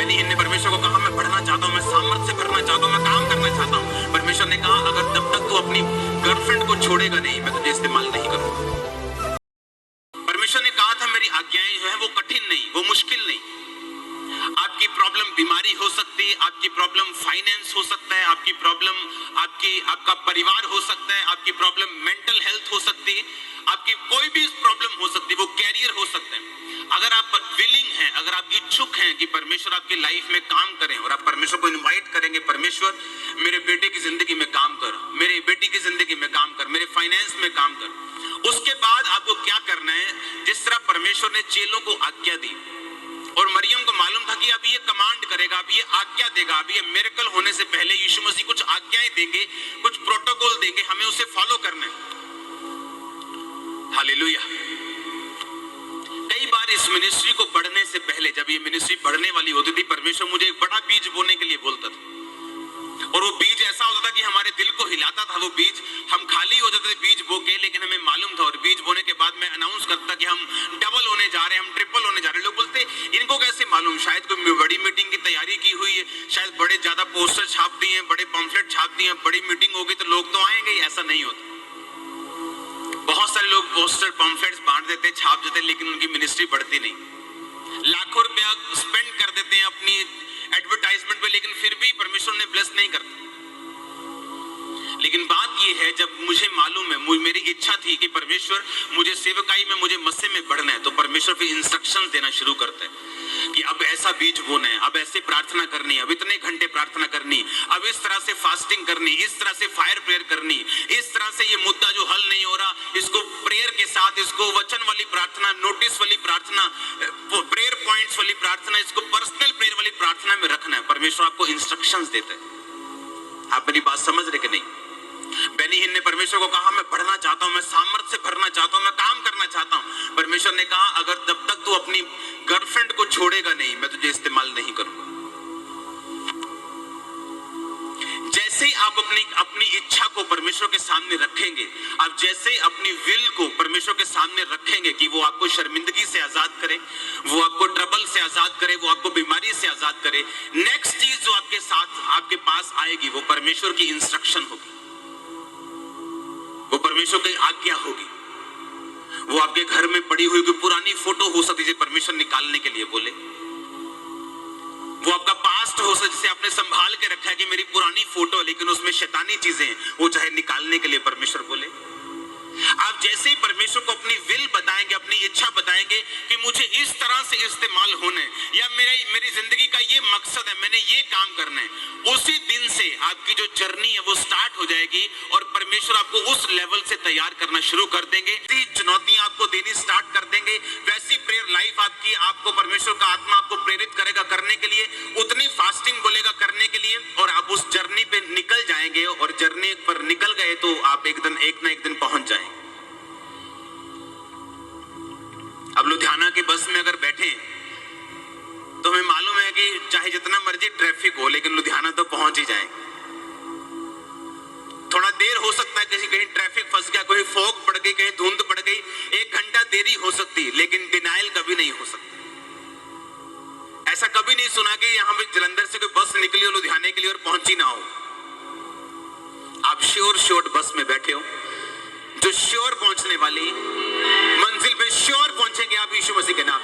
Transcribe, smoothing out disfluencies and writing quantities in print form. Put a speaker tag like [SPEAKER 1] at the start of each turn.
[SPEAKER 1] बेनी हिन ने परमेश्वर को कहा, मैं बढ़ना चाहता हूँ, मैं सामर्थ्य से भरना चाहता हूँ, मैं काम करना चाहता हूँ। परमेश्वर ने कहा, अगर जब तक तू अपनी गर्लफ्रेंड को छोड़ेगा नहीं, मैं तुझे इस्तेमाल नहीं करूंगा। परमेश्वर ने कहा था, मेरी आज्ञाएं जो है वो कठिन नहीं, वो मुश्किल नहीं। आपकी प्रॉब्लम बीमारी हो सकती है, आपकी प्रॉब्लम फाइनेंस हो सकता है, आपकी प्रॉब्लम आपका परिवार हो सकता है, आपकी प्रॉब्लम मेंटल हेल्थ हो सकती है, आपकी कोई भी प्रॉब्लम हो सकती है, वो कैरियर हो सकता है। अगर आप विलिंग हैं, अगर आप इच्छुक हैं कि परमेश्वर आपकी लाइफ में काम करें और आप परमेश्वर को इनवाइट करेंगे, परमेश्वर मेरे बेटे की जिंदगी में काम कर, मेरी बेटी की जिंदगी में काम कर, मेरे फाइनेंस में काम कर, उसके बाद आपको क्या करना है? जिस तरह परमेश्वर ने चेलों को आज्ञा दी और मरियम को मालूम था कि अब ये कमांड करेगा, अब ये आज्ञा देगा, अब ये मिरेकल होने से पहले यीशु मसीह कुछ आज्ञाएं देंगे, कुछ प्रोटोकॉल देंगे, हमें उसे फॉलो करना है। हालेलुया। कई बार इस मिनिस्ट्री को बढ़ने से पहले, जब ये मिनिस्ट्री बढ़ने वाली होती थी, परमेश्वर मुझे एक बड़ा बीज बोने के लिए बोलता था और वो बीज ऐसा होता था कि हमारे दिल को हिलाता था। वो बीज, हम खाली हो जाते थे बीज बो के, लेकिन हमें मालूम था। और बीज बोने के बाद मैं अनाउंस करता कि हम डबल होने जा रहे हैं, हम ट्रिपल होने जा रहे हैं। लोग बोलते, इनको कैसे मालूम? शायद कोई बड़ी मीटिंग की तैयारी की हुई है, शायद बड़े ज्यादा पोस्टर छाप दिए हैं, बड़े पम्फलेट छाप दिए हैं, बड़ी मीटिंग होगी तो लोग तो आएंगे। ऐसा नहीं होता। बहुत सारे लोग पोस्टर पम्फलेट्स बांट देते, छाप देते, लेकिन उनकी मिनिस्ट्री बढ़ती नहीं। लाखों रुपया स्पेंड कर देते हैं अपनी एडवर्टाइजमेंट पे, लेकिन फिर भी परमेश्वर ने ब्लेस नहीं करता। लेकिन बात यह है, जब मुझे मालूम है, मेरी इच्छा थी कि परमेश्वर मुझे सेवकाई में, मुझे मसीह में बढ़ना है, तो परमेश्वर फिर इंस्ट्रक्शंस देना शुरू करता है कि अब ऐसा बीज बोना है, अब ऐसे प्रार्थना करनी है, अब इतने घंटे प्रार्थना करनी, अब इस तरह से फास्टिंग करनी, इस तरह से फायर प्रेयर करनी, इस तरह से ये मुद्दा जो हल नहीं हो रहा, इसको प्रेयर के साथ, इसको वचन वाली प्रार्थना, नोटिस वाली प्रार्थना, प्रेयर पॉइंट्स वाली प्रार्थना, इसको पर्सनल प्रेयर वाली प्रार्थना में रखना है। परमेश्वर आपको इंस्ट्रक्शंस देता है। आप मेरी बात समझ रहे कि नहीं? बेनी हिन ने परमेश्वर को कहा, मैं बढ़ना चाहता हूं, मैं सामर्थ्य से भरना चाहता हूं, मैं काम करना चाहता हूं। परमेश्वर ने कहा, अगर जब तक तू अपनी गर्लफ्रेंड को छोड़ेगा नहीं, मैं तुझे इस्तेमाल नहीं करूंगा। जैसे ही आप अपनी इच्छा को परमेश्वर के सामने रखेंगे, आप जैसे अपनी विल को परमेश्वर के सामने रखेंगे कि वो आपको शर्मिंदगी से आजाद करे, वो आपको ट्रबल से आजाद करे, वो आपको बीमारी से आजाद करे, नेक्स्ट चीज जो आपके साथ, आपके पास आएगी, वो परमेश्वर की इंस्ट्रक्शन होगी, वो परमेश्वर की आज्ञा होगी। वो आपके घर में पड़ी हुई कोई पुरानी फोटो हो सकती है, जिसे परमेश्वर निकालने के लिए बोले। वो आपका पास्ट हो सकता है, जिसे आपने संभाल के रखा है कि मेरी पुरानी फोटो, लेकिन उसमें शैतानी चीजें हैं, वो चाहे निकालने के लिए परमेश्वर बोले। आप जैसे ही परमेश्वर को अपनी विल बताएंगे, अपनी इच्छा बताएंगे कि मुझे इस तरह से इस्तेमाल होना है, या मेरी जिंदगी का ये मकसद है, मैंने ये काम करना है, उसी दिन से आपकी जो जर्नी है वो स्टार्ट हो जाएगी और परमेश्वर आपको उस लेवल से तैयार करना शुरू कर देंगे। चुनौतियां आपको देनी स्टार्ट कर देंगे, वैसी प्रेयर लाइफ आपकी, आपको परमेश्वर का आत्मा आपको प्रेरित करेगा करने के लिए, उतनी फास्टिंग बोलेगा करने के लिए, और आप उस जर्नी पे निकल जाएंगे। और जर्नी पर निकल गए तो आप एक ना एक दिन पहुंच जाएंगे। अब लुधियाना की बस में अगर बैठे तो हमें मालूम है कि चाहे जितना मर्जी ट्रैफिक हो, लेकिन लुधियाना तो पहुंच ही जाएंगे। थोड़ा देर हो सकता है, कहीं ट्रैफिक फंस गया, कोई फॉग पड़ गई, कहीं धुंध पड़ गई, 1 घंटा देरी हो सकती, लेकिन डिनाइल कभी नहीं हो सकती। ऐसा कभी नहीं सुना कि यहां पे जलंधर से कोई बस निकली हो लुधियाने के लिए और पहुंची ना हो। आप श्योर बस में बैठे हो, जो श्योर पहुंचने वाली मंजिल पे श्योर पहुंचेंगे आप यीशु मसीह के नाम।